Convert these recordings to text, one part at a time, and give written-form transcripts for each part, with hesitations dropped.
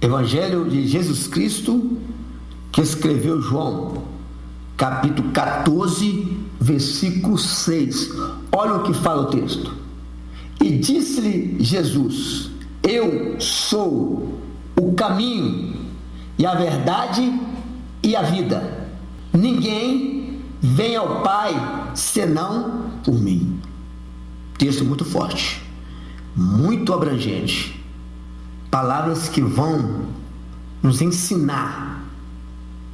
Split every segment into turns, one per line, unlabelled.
Evangelho de Jesus Cristo, que escreveu João, capítulo 14, versículo 6. Olha o que fala o texto. E disse-lhe Jesus: eu sou o caminho e a verdade e a vida. Ninguém vem ao Pai senão por mim. Texto muito forte, muito abrangente. Palavras que vão nos ensinar,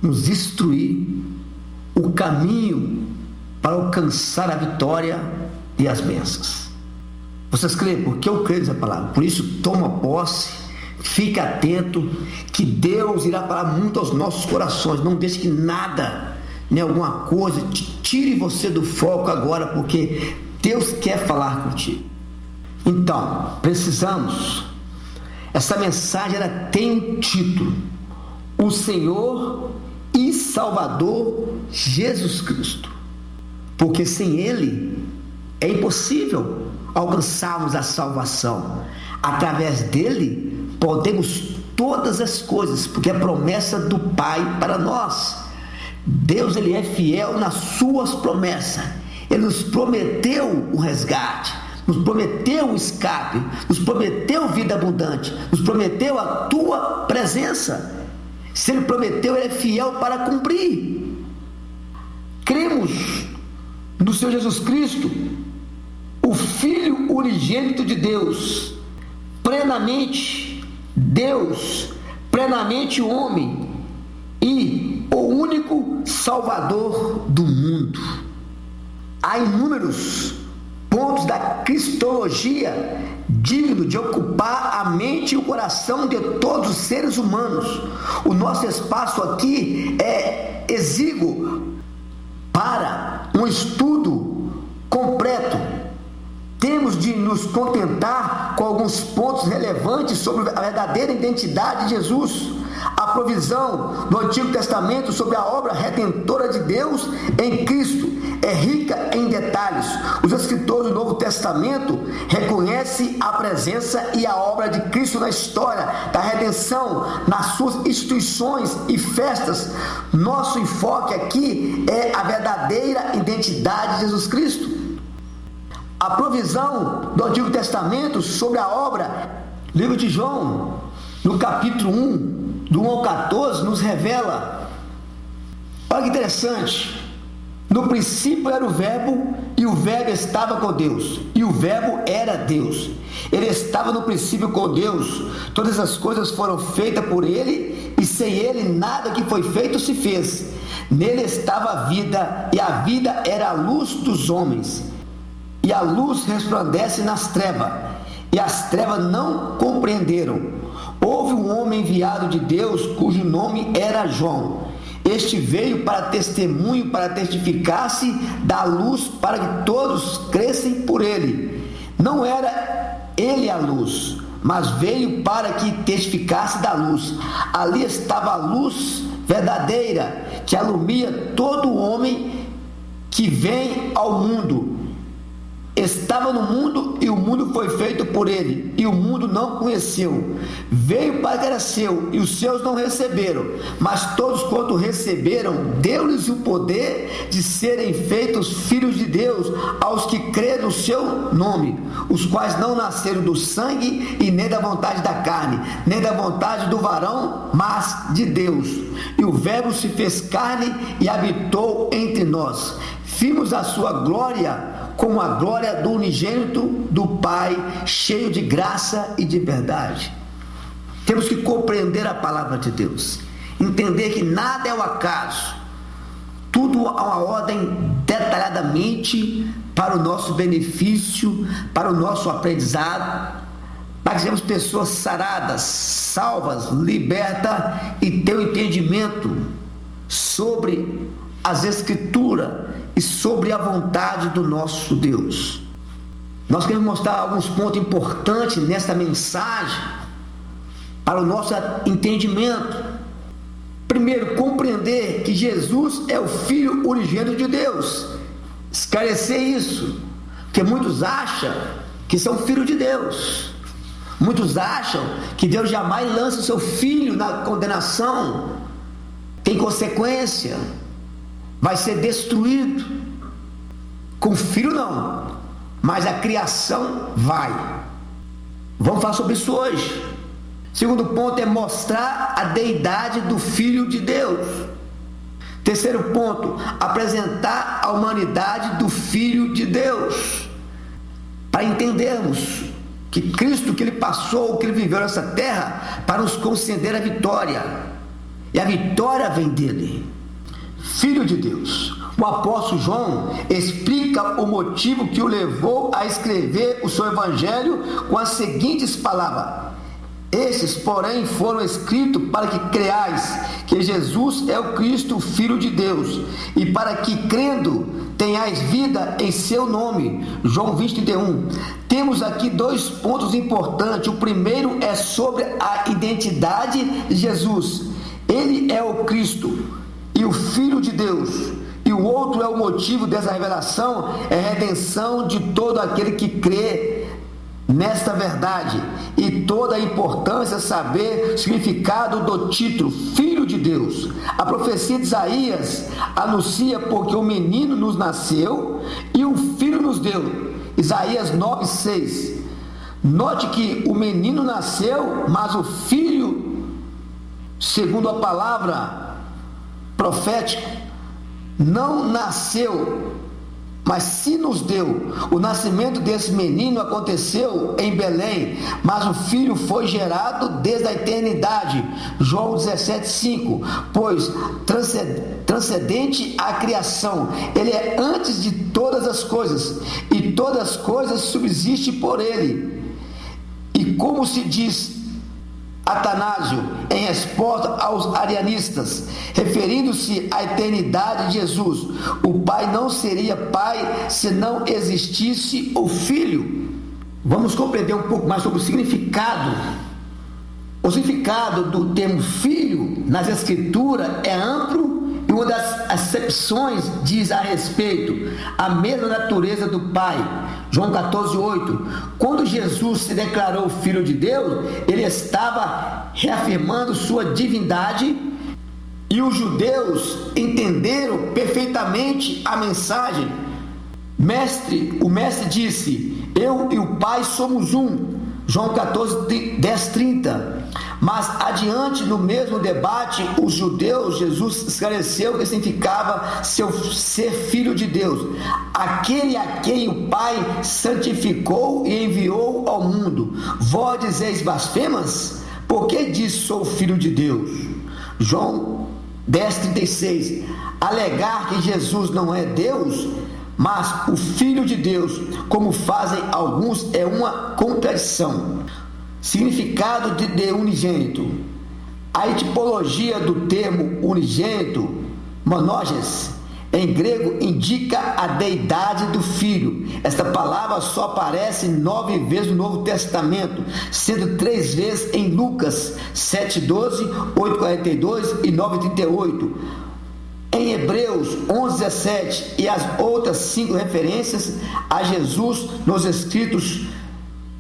nos instruir o caminho para alcançar a vitória e as bênçãos. Vocês creem? Porque eu creio nessa palavra. Por isso, toma posse, fique atento, que Deus irá falar muito aos nossos corações. Não deixe que nada, nem alguma coisa, tire você do foco agora, porque Deus quer falar contigo. Então, precisamos. Essa mensagem ela tem um título: o Senhor e Salvador Jesus Cristo. Porque sem Ele é impossível alcançarmos a salvação. Através dele podemos todas as coisas, porque é a promessa do Pai para nós. Deus ele é fiel nas suas promessas. Ele nos prometeu o resgate, nos prometeu o escape, nos prometeu vida abundante, nos prometeu a tua presença. Se ele prometeu, ele é fiel para cumprir. Cremos no Senhor Jesus Cristo, o Filho unigênito de Deus, plenamente Deus, plenamente homem e o único Salvador do mundo. Há inúmeros pontos da cristologia digno de ocupar a mente e o coração de todos os seres humanos. O nosso espaço aqui é exíguo para um estudo completo. Temos de nos contentar com alguns pontos relevantes sobre a verdadeira identidade de Jesus, a provisão do Antigo Testamento sobre a obra redentora de Deus em Cristo é rica em detalhes. Os escritores do Novo Testamento reconhecem a presença e a obra de Cristo na história da redenção, nas suas instituições e festas. Nosso enfoque aqui é a verdadeira identidade de Jesus Cristo. A provisão do Antigo Testamento sobre a obra, livro de João, no capítulo 1, do 1 ao 14, nos revela. Olha que interessante. No princípio era o Verbo, e o Verbo estava com Deus, e o Verbo era Deus. Ele estava no princípio com Deus. Todas as coisas foram feitas por ele, e sem ele nada que foi feito se fez. Nele estava a vida, e a vida era a luz dos homens. E a luz resplandece nas trevas, e as trevas não compreenderam. Houve um homem enviado de Deus, cujo nome era João. Este veio para testemunho, para testificar-se da luz, para que todos crescem por ele. Não era ele a luz, mas veio para que testificasse da luz. Ali estava a luz verdadeira, que alumia todo homem que vem ao mundo. Estava no mundo, e o mundo foi feito por ele, e o mundo não conheceu. Veio para que era seu, e os seus não receberam. Mas todos quanto receberam, deu-lhes o poder de serem feitos filhos de Deus, aos que creem no seu nome, os quais não nasceram do sangue, e nem da vontade da carne, nem da vontade do varão, mas de Deus. E o Verbo se fez carne e habitou entre nós. Vimos a sua glória, como a glória do unigênito do Pai, cheio de graça e de verdade. Temos que compreender a palavra de Deus, entender que nada é o acaso, tudo há uma ordem detalhadamente para o nosso benefício, para o nosso aprendizado, para que sejamos pessoas saradas, salvas, libertas e ter um entendimento sobre as Escrituras e sobre a vontade do nosso Deus. Nós queremos mostrar alguns pontos importantes nesta mensagem para o nosso entendimento. Primeiro, compreender que Jesus é o Filho unigênito de Deus. Esclarecer isso, porque muitos acham que são filhos de Deus. Muitos acham que Deus jamais lança o seu filho na condenação, tem consequência, vai ser destruído. Com o filho não, mas a criação vai. Vamos falar sobre isso hoje. Segundo ponto é mostrar a deidade do Filho de Deus. Terceiro ponto, apresentar a humanidade do Filho de Deus. Para entendermos que Cristo, que Ele passou, que Ele viveu nessa terra, para nos conceder a vitória. E a vitória vem dele. Filho de Deus. O apóstolo João explica o motivo que o levou a escrever o seu evangelho com as seguintes palavras: estes, porém, foram escritos para que creais que Jesus é o Cristo, o Filho de Deus, e para que, crendo, tenhais vida em seu nome. João 20:31. Temos aqui dois pontos importantes. O primeiro é sobre a identidade de Jesus. Ele é o Cristo e o Filho de Deus. E o outro é o motivo dessa revelação, é a redenção de todo aquele que crê nesta verdade. E toda a importância é saber o significado do título Filho de Deus. A profecia de Isaías anuncia porque o menino nos nasceu e um filho nos deu. Isaías 9:6. Note que o menino nasceu, mas o filho, segundo a palavra profética, não nasceu, mas se nos deu. O nascimento desse menino aconteceu em Belém, mas o filho foi gerado desde a eternidade. João 17:5. Pois transcendente à criação, ele é antes de todas as coisas, e todas as coisas subsistem por ele. E como se diz Atanásio, em resposta aos arianistas, referindo-se à eternidade de Jesus, o Pai não seria Pai se não existisse o Filho. Vamos compreender um pouco mais sobre o significado. O significado do termo Filho nas Escrituras é amplo, e uma das acepções diz a respeito a mesma natureza do Pai. João 14:8. Quando Jesus se declarou Filho de Deus, ele estava reafirmando sua divindade, e os judeus entenderam perfeitamente a mensagem. O mestre disse: eu e o Pai somos um. João 14:10-30. Mas adiante, no mesmo debate, os judeus, Jesus esclareceu o que significava ser filho de Deus, aquele a quem o Pai santificou e enviou ao mundo. Vós dizeis blasfemas? Por que diz sou filho de Deus? João 10:36. Alegar que Jesus não é Deus, mas o Filho de Deus, como fazem alguns, é uma contradição. Significado de unigênito. A etimologia do termo unigênito, monógenes, em grego, indica a deidade do Filho. Esta palavra só aparece 9 vezes no Novo Testamento, sendo 3 vezes em Lucas 7:12, 8:42 e 9:38. Em Hebreus 11:17 e as outras 5 referências a Jesus nos escritos,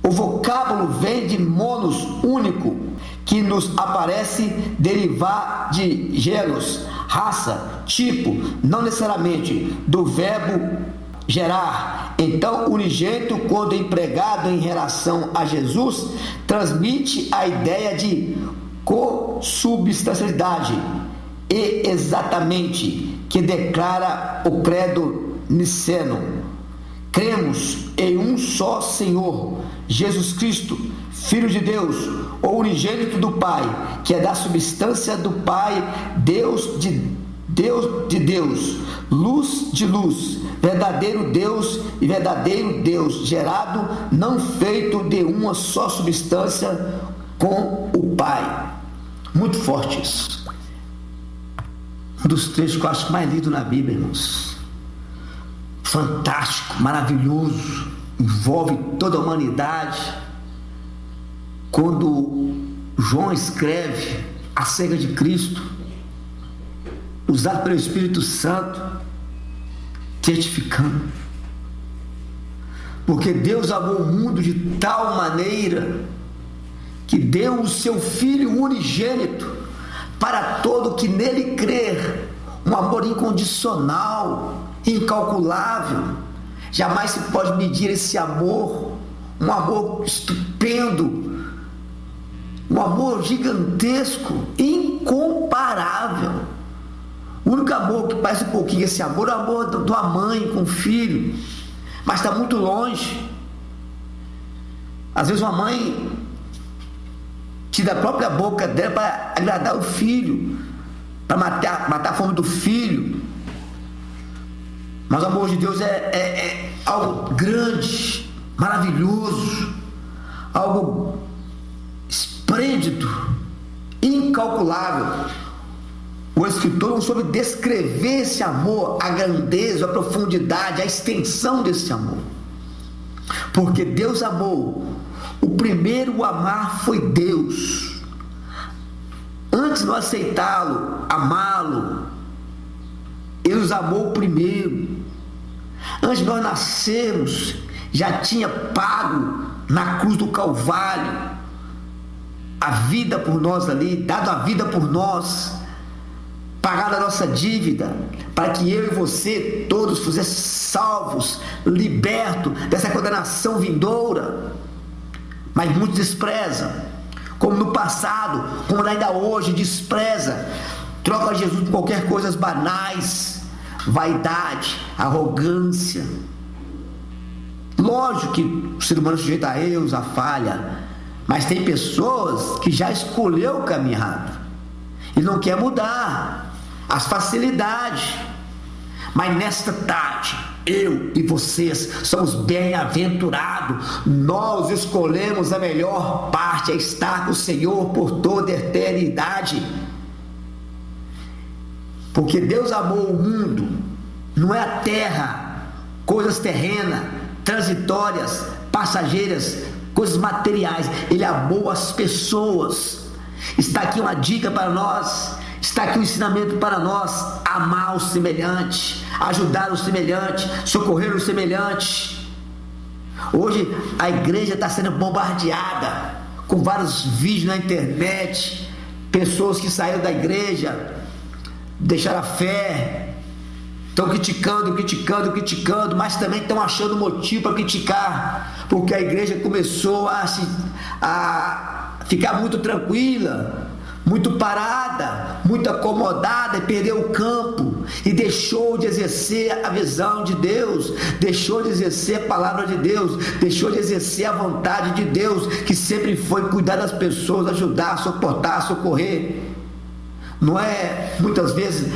o vocábulo vem de monos, único, que nos aparece derivar de genos, raça, tipo, não necessariamente do verbo gerar. Então, unigênito, quando empregado em relação a Jesus, transmite a ideia de consubstancialidade e exatamente que declara o credo niceno. Cremos em um só Senhor, Jesus Cristo, Filho de Deus, o unigênito do Pai, que é da substância do Pai, Deus de Deus, luz de luz, verdadeiro Deus e verdadeiro Deus, gerado, não feito de uma só substância com o Pai. Muito forte isso. Um dos trechos que eu acho mais lido na Bíblia, irmãos. Fantástico, maravilhoso, envolve toda a humanidade. Quando João escreve acerca de Cristo, usado pelo Espírito Santo, testificando, porque Deus amou o mundo de tal maneira que deu o seu Filho unigênito para todo que nele crer, um amor incondicional, incalculável. Jamais se pode medir esse amor, um amor estupendo, um amor gigantesco, incomparável. O único amor que parece um pouquinho esse amor é o amor de uma mãe com o filho, mas está muito longe. Às vezes uma mãe tira a própria boca dela para agradar o filho, para matar a fome do filho. Mas o amor de Deus é algo grande, maravilhoso, algo esplêndido, incalculável. O escritor não soube descrever esse amor, a grandeza, a profundidade, a extensão desse amor. Porque Deus amou. O primeiro a amar foi Deus. Antes de nós aceitá-lo, amá-lo, Ele nos amou primeiro. Antes de nós nascermos, já tinha pago na cruz do Calvário a vida por nós ali, dado a vida por nós, pagado a nossa dívida, para que eu e você todos fossem salvos, libertos dessa condenação vindoura. Mas muitos desprezam, como no passado, como ainda hoje despreza, troca Jesus por qualquer coisas banais, vaidade, arrogância. Lógico que o ser humano é sujeito a erros, a falha, mas tem pessoas que já escolheu o caminho errado e não quer mudar as facilidades. Mas nesta tarde, eu e vocês somos bem-aventurados. Nós escolhemos a melhor parte, é estar com o Senhor por toda a eternidade. Porque Deus amou o mundo, não é a terra, coisas terrenas, transitórias, passageiras, coisas materiais. Ele amou as pessoas. Está aqui uma dica para nós. Está aqui um ensinamento para nós: amar o semelhante, ajudar o semelhante, socorrer o semelhante. Hoje a igreja está sendo bombardeada com vários vídeos na internet, pessoas que saíram da igreja, deixaram a fé, estão criticando, mas também estão achando motivo para criticar, porque a igreja começou a ficar muito tranquila, muito parada, muito acomodada, e perdeu o campo e deixou de exercer a visão de Deus, deixou de exercer a palavra de Deus, deixou de exercer a vontade de Deus, que sempre foi cuidar das pessoas, ajudar, suportar, socorrer. Não é muitas vezes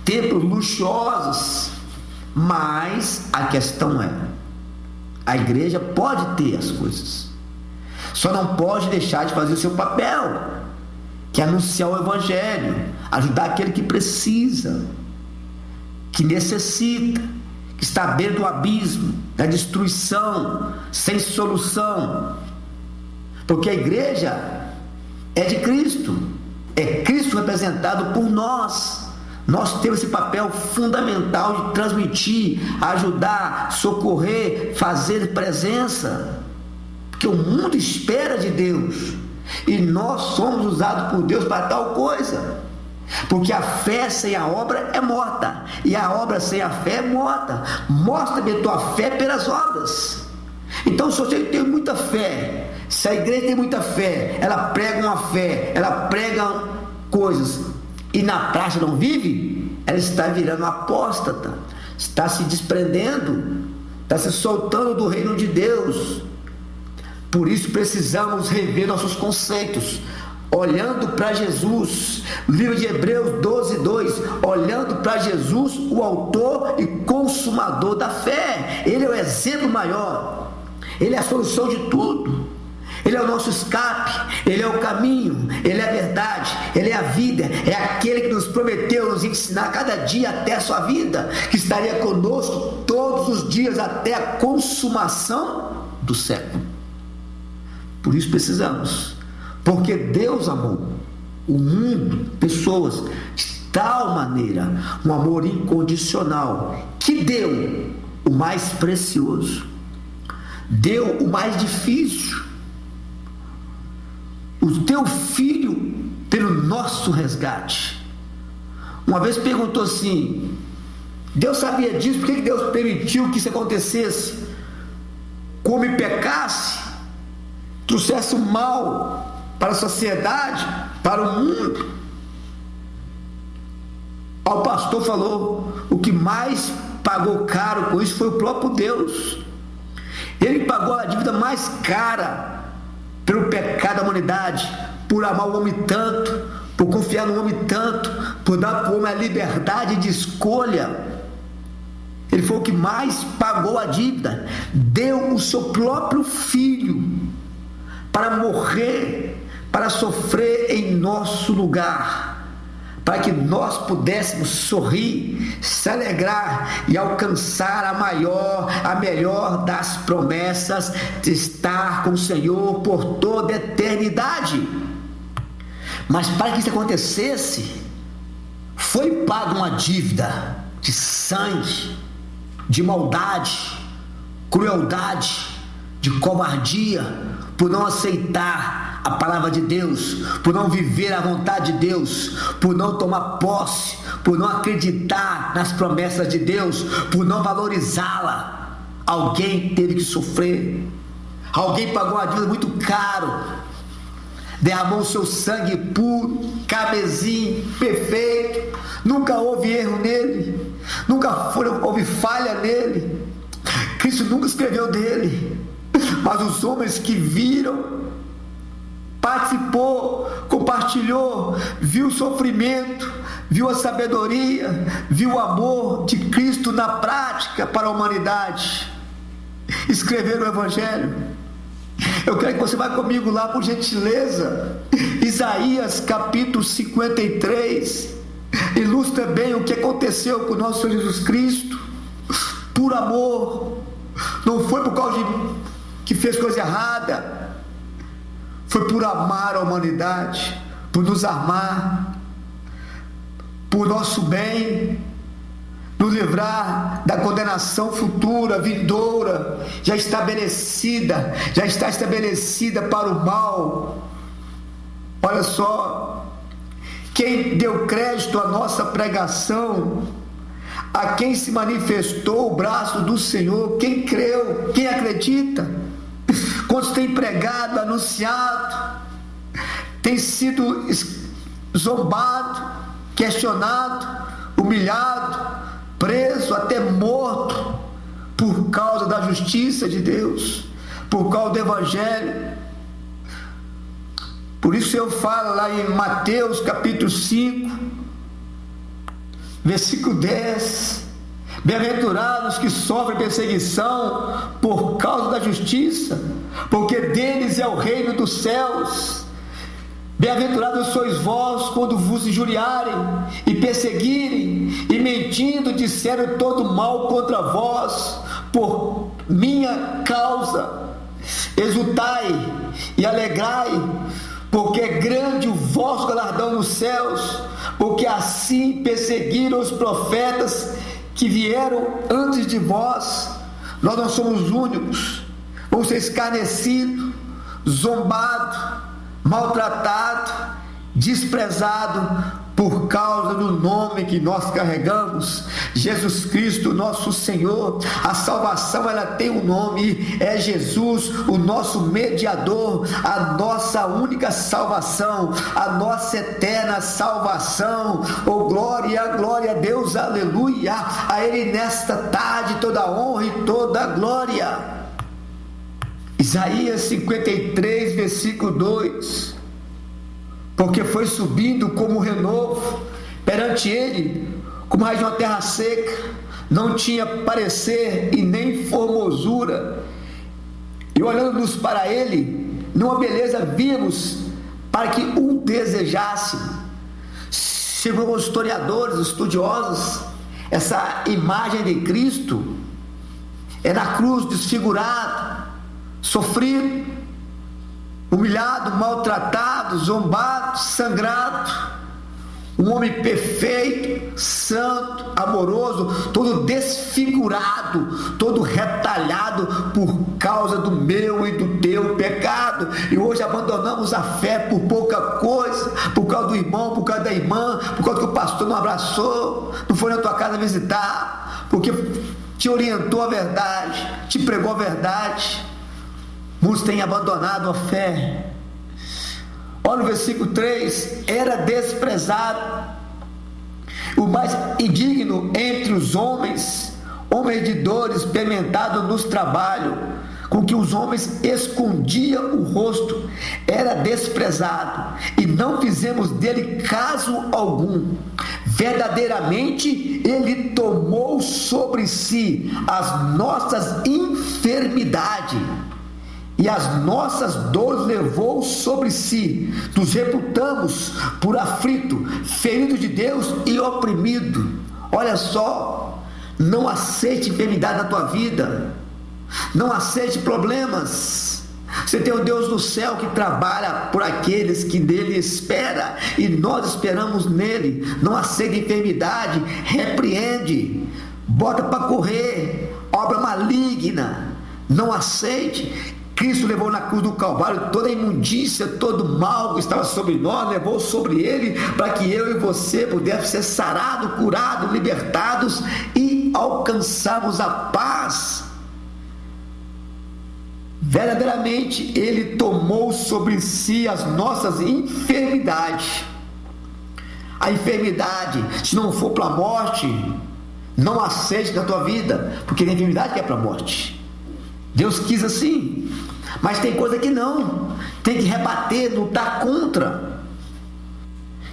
templos luxuosos, mas a questão é: a igreja pode ter as coisas, só não pode deixar de fazer o seu papel, que é anunciar o evangelho, ajudar aquele que precisa, que necessita, que está à beira do abismo, da destruição, sem solução. Porque a igreja é de Cristo, é Cristo representado por nós. Nós temos esse papel fundamental de transmitir, ajudar, socorrer, fazer presença, porque o mundo espera de Deus. E nós somos usados por Deus para tal coisa, porque a fé sem a obra é morta, e a obra sem a fé é morta. Mostra-me a tua fé pelas obras. Então, se você tem muita fé, se a igreja tem muita fé, ela prega uma fé, ela prega coisas, e na prática não vive, ela está virando apóstata, está se desprendendo, está se soltando do reino de Deus. Por isso precisamos rever nossos conceitos, olhando para Jesus. Livro de Hebreus 12:2, olhando para Jesus, o autor e consumador da fé. Ele é o exemplo maior, Ele é a solução de tudo, Ele é o nosso escape, Ele é o caminho, Ele é a verdade, Ele é a vida, é aquele que nos prometeu nos ensinar cada dia até a sua vida, que estaria conosco todos os dias até a consumação do século. Por isso precisamos, porque Deus amou o mundo, pessoas, de tal maneira, um amor incondicional, que deu o mais precioso, deu o mais difícil. deu o Filho pelo nosso resgate. Uma vez perguntou assim: Deus sabia disso, por que Deus permitiu que isso acontecesse? Como pecasse, trouxesse o mal para a sociedade, para o mundo. O pastor falou: o que mais pagou caro com isso foi o próprio Deus. Ele pagou a dívida mais cara pelo pecado da humanidade, por amar o homem tanto, por confiar no homem tanto, por dar para o homem a liberdade de escolha. Ele foi o que mais pagou a dívida. Deu o seu próprio Filho para morrer, para sofrer em nosso lugar, para que nós pudéssemos sorrir, se alegrar e alcançar a melhor das promessas de estar com o Senhor por toda a eternidade. Mas para que isso acontecesse, foi paga uma dívida de sangue, de maldade, crueldade, de covardia, por não aceitar a palavra de Deus, por não viver a vontade de Deus, por não tomar posse, por não acreditar nas promessas de Deus, por não valorizá-la. Alguém teve que sofrer, alguém pagou uma dívida muito caro, derramou o seu sangue puro, cabezinho, perfeito. Nunca houve erro nele, nunca houve falha nele. Cristo nunca escreveu dele, mas os homens que viram, participou, compartilhou, viu o sofrimento, viu a sabedoria, viu o amor de Cristo na prática para a humanidade, escreveram o Evangelho. Eu quero que você vá comigo lá, por gentileza. Isaías capítulo 53 ilustra bem o que aconteceu com o nosso Senhor Jesus Cristo. Por amor, não foi por causa de que fez coisa errada, foi por amar a humanidade, por nos amar, por nosso bem, nos livrar da condenação futura, vindoura, já está estabelecida para o mal. Olha só, quem deu crédito à nossa pregação, a quem se manifestou o braço do Senhor, quem creu, quem acredita, quantos tem pregado, anunciado, tem sido zombado, questionado, humilhado, preso, até morto, por causa da justiça de Deus, por causa do Evangelho. Por isso eu falo lá em Mateus capítulo 5, versículo 10, bem-aventurados que sofrem perseguição por causa da justiça, porque deles é o reino dos céus. Bem-aventurados sois vós quando vos injuriarem e perseguirem e mentindo disserem todo mal contra vós por minha causa. Exultai e alegrai, porque é grande o vosso galardão nos céus, porque assim perseguiram os profetas que vieram antes de vós. Nós não somos únicos, vamos ser escarnecidos, zombados, maltratado, desprezado por causa do nome que nós carregamos, Jesus Cristo nosso Senhor. A salvação, ela tem um nome, é Jesus, o nosso mediador, a nossa única salvação, a nossa eterna salvação. Oh, glória a Deus, aleluia, a Ele nesta tarde toda honra e toda glória. Isaías 53, versículo 2: porque foi subindo como renovo perante ele, como raiz de uma terra seca, não tinha parecer e nem formosura, e olhando-nos para ele, numa beleza vimos, para que o desejasse. Segundo os historiadores, estudiosos, essa imagem de Cristo é na cruz, desfigurado, sofrido, humilhado, maltratado, zombado, sangrado, um homem perfeito, santo, amoroso, todo desfigurado, todo retalhado por causa do meu e do teu pecado. E hoje abandonamos a fé por pouca coisa, por causa do irmão, por causa da irmã, por causa que o pastor não abraçou, não foi na tua casa visitar, porque te orientou a verdade, te pregou a verdade. Muitos têm abandonado a fé. Olha no versículo 3: era desprezado, o mais indigno entre os homens, homem de dores, experimentado nos trabalhos, com que os homens escondiam o rosto, era desprezado, e não fizemos dele caso algum. Verdadeiramente ele tomou sobre si as nossas enfermidades, e as nossas dores levou sobre si. Nos reputamos por aflito, ferido de Deus e oprimido. Olha só, não aceite enfermidade na tua vida, não aceite problemas. Você tem um Deus do céu que trabalha por aqueles que nele espera, e nós esperamos nele. Não aceite enfermidade, repreende, bota para correr, obra maligna, não aceite. Cristo levou na cruz do Calvário toda a imundícia, todo o mal que estava sobre nós, levou sobre ele, para que eu e você pudéssemos ser sarados, curados, libertados e alcançarmos a paz. Verdadeiramente ele tomou sobre si as nossas enfermidades. A enfermidade, se não for para a morte, não aceite na tua vida, porque tem enfermidade que é para a morte. Deus quis assim, mas tem coisa que não, tem que rebater, lutar contra.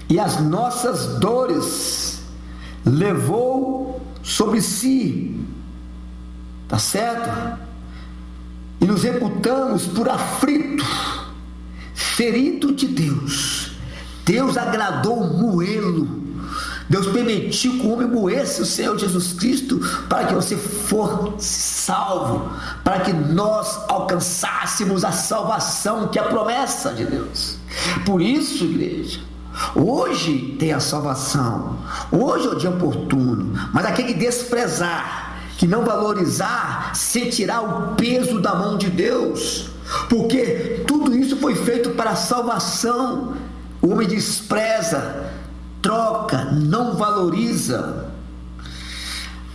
E as nossas dores levou sobre si, tá certo? E nos reputamos por aflito, ferido de Deus. Deus agradou moê-lo. Deus permitiu que o homem moesse o Senhor Jesus Cristo para que você fosse salvo, para que nós alcançássemos a salvação, que é a promessa de Deus. Por isso, igreja, hoje tem a salvação, hoje é o dia oportuno, mas aquele que desprezar, que não valorizar, sentirá o peso da mão de Deus, porque tudo isso foi feito para a salvação. O homem despreza, troca, não valoriza,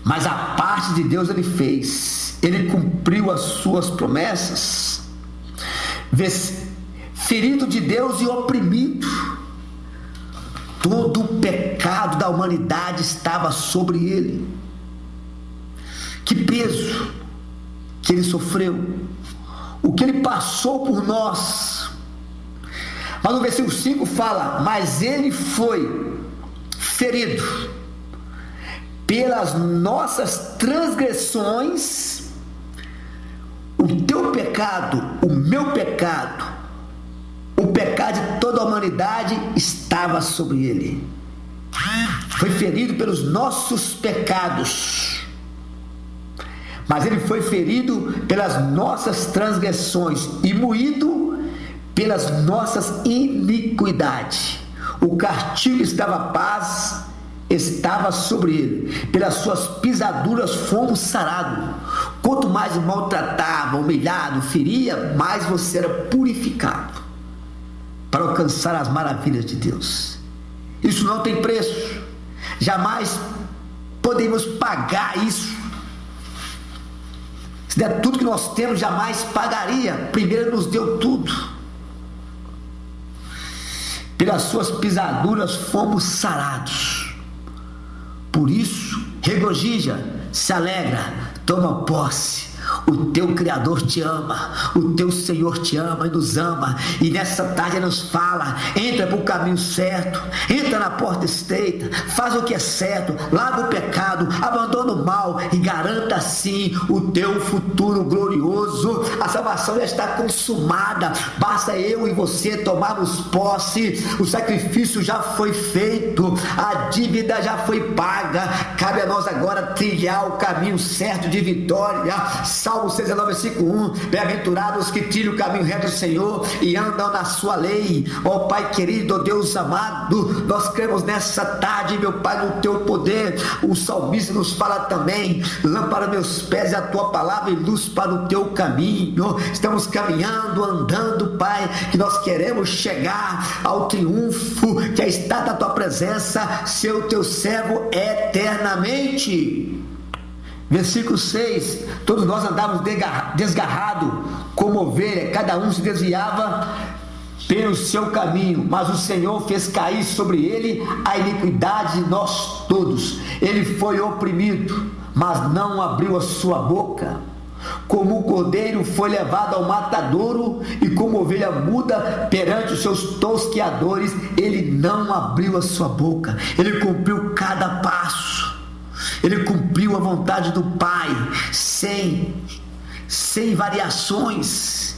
mas a parte de Deus ele fez, ele cumpriu as suas promessas. Ferido de Deus e oprimido, todo o pecado da humanidade estava sobre ele. Que peso que ele sofreu, o que ele passou por nós. Mas no versículo 5 fala: mas ele foi ferido pelas nossas transgressões. O teu pecado, o meu pecado, o pecado de toda a humanidade estava sobre ele. Foi ferido pelos nossos pecados, mas ele foi ferido pelas nossas transgressões e moído pelas nossas iniquidades. O castigo que estava a paz estava sobre ele, pelas suas pisaduras fomos sarados. Quanto mais maltratava, humilhado, feria, mais você era purificado para alcançar as maravilhas de Deus. Isso não tem preço, jamais podemos pagar isso. Se der tudo que nós temos, jamais pagaria. Primeiro ele nos deu tudo. Pelas suas pisaduras fomos sarados. Por isso, regozija, se alegra, toma posse. O teu Criador te ama, o teu Senhor te ama e nos ama. E nessa tarde ele nos fala: entra para o caminho certo, entra na porta estreita, faz o que é certo, larga o pecado, abandona o mal e garanta assim o teu futuro glorioso. A salvação já está consumada, basta eu e você tomarmos posse. O sacrifício já foi feito, a dívida já foi paga. Cabe a nós agora trilhar o caminho certo de vitória. Salmo 119, versículo 1, bem-aventurados que trilham o caminho reto do Senhor e andam na sua lei. Ó Pai querido, ó Deus amado, nós cremos nessa tarde, meu Pai, no teu poder. O salmista nos fala também: lâmpada meus pés é a tua palavra e luz para o teu caminho. Estamos caminhando, andando, Pai, que nós queremos chegar ao triunfo que está da tua presença, ser o teu servo eternamente. Versículo 6, todos nós andávamos desgarrados como ovelha, cada um se desviava pelo seu caminho, mas o Senhor fez cair sobre ele a iniquidade de nós todos. Ele foi oprimido, mas não abriu a sua boca. Como o cordeiro foi levado ao matadouro, e como ovelha muda perante os seus tosqueadores, ele não abriu a sua boca. Ele cumpriu cada passo, ele cumpriu a vontade do Pai, sem variações.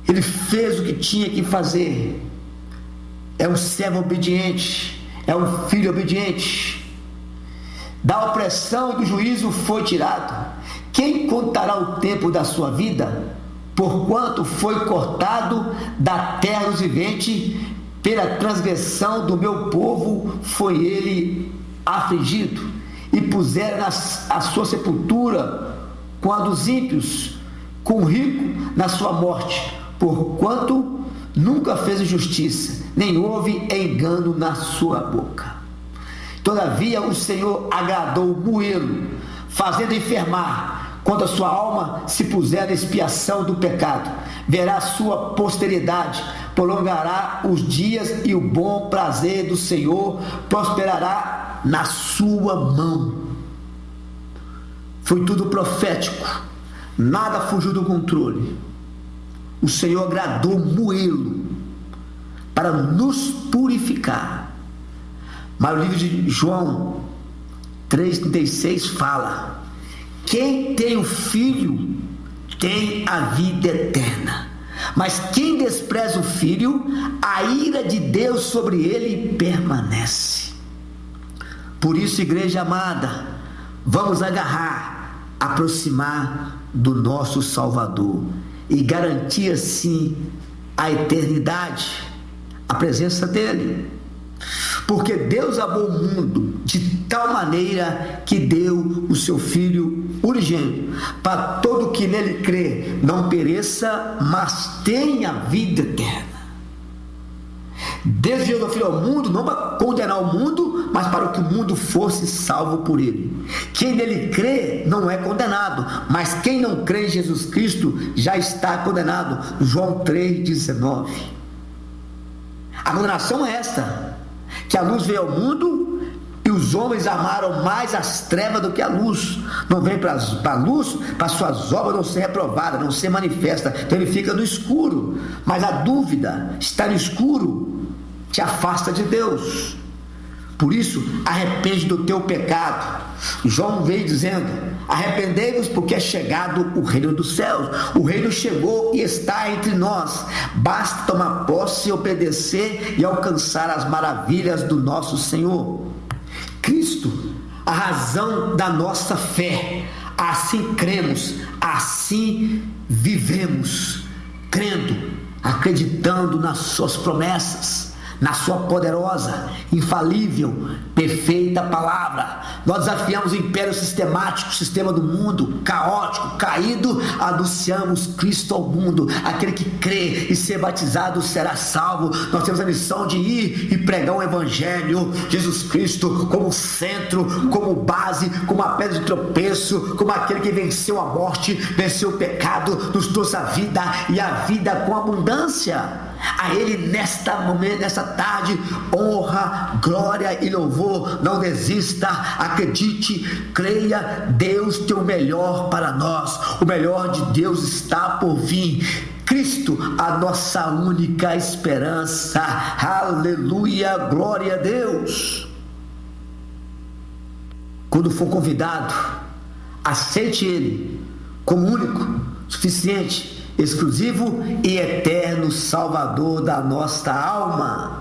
Ele fez o que tinha que fazer. É um servo obediente, é um filho obediente. Da opressão e do juízo foi tirado. Quem contará o tempo da sua vida? Porquanto foi cortado da terra dos viventes, pela transgressão do meu povo foi ele afligido. E puseram a sua sepultura com a dos ímpios, com o rico na sua morte, porquanto nunca fez justiça, nem houve engano na sua boca. Todavia o Senhor agradou moê-lo, fazendo enfermar, quando a sua alma se puser na expiação do pecado. Verá a sua posteridade, prolongará os dias, e o bom prazer do Senhor prosperará na sua mão. Foi tudo profético, nada fugiu do controle. O Senhor agradou moê-lo para nos purificar. Mas o livro de João 3,36 fala: quem tem o Filho tem a vida eterna, mas quem despreza o Filho, a ira de Deus sobre ele permanece. Por isso, igreja amada, vamos aproximar do nosso Salvador e garantir assim a eternidade, a presença dele. Porque Deus amou o mundo de tal maneira que deu o seu Filho unigênito, para todo que nele crê não pereça, mas tenha vida eterna. Deus enviou o Filho ao mundo não para condenar o mundo, mas para que o mundo fosse salvo por ele. Quem nele crê não é condenado, mas quem não crê em Jesus Cristo já está condenado. João 3,19. A condenação é esta: que a luz veio ao mundo e os homens amaram mais as trevas do que a luz. Não vem para a luz para suas obras não ser reprovadas, não ser manifesta. Então ele fica no escuro. Mas a dúvida, estar no escuro, te afasta de Deus. Por isso, arrepende do teu pecado. João veio dizendo: arrependei-vos, porque é chegado o reino dos céus. O reino chegou e está entre nós. Basta tomar posse, obedecer e alcançar as maravilhas do nosso Senhor. Cristo, a razão da nossa fé. Assim cremos, assim vivemos, crendo, acreditando nas suas promessas, na sua poderosa, infalível, perfeita palavra. Nós desafiamos o império sistemático, o sistema do mundo, caótico, caído, anunciamos Cristo ao mundo. Aquele que crê e ser batizado será salvo. Nós temos a missão de ir e pregar o Evangelho, Jesus Cristo como centro, como base, como a pedra de tropeço, como aquele que venceu a morte, venceu o pecado, nos trouxe a vida e a vida com abundância. A Ele nesta tarde, honra, glória e louvor. Não desista, acredite, creia. Deus tem o melhor para nós. O melhor de Deus está por vir. Cristo, a nossa única esperança. Aleluia, glória a Deus. Quando for convidado, aceite Ele como único, suficiente, exclusivo e eterno Salvador da nossa alma.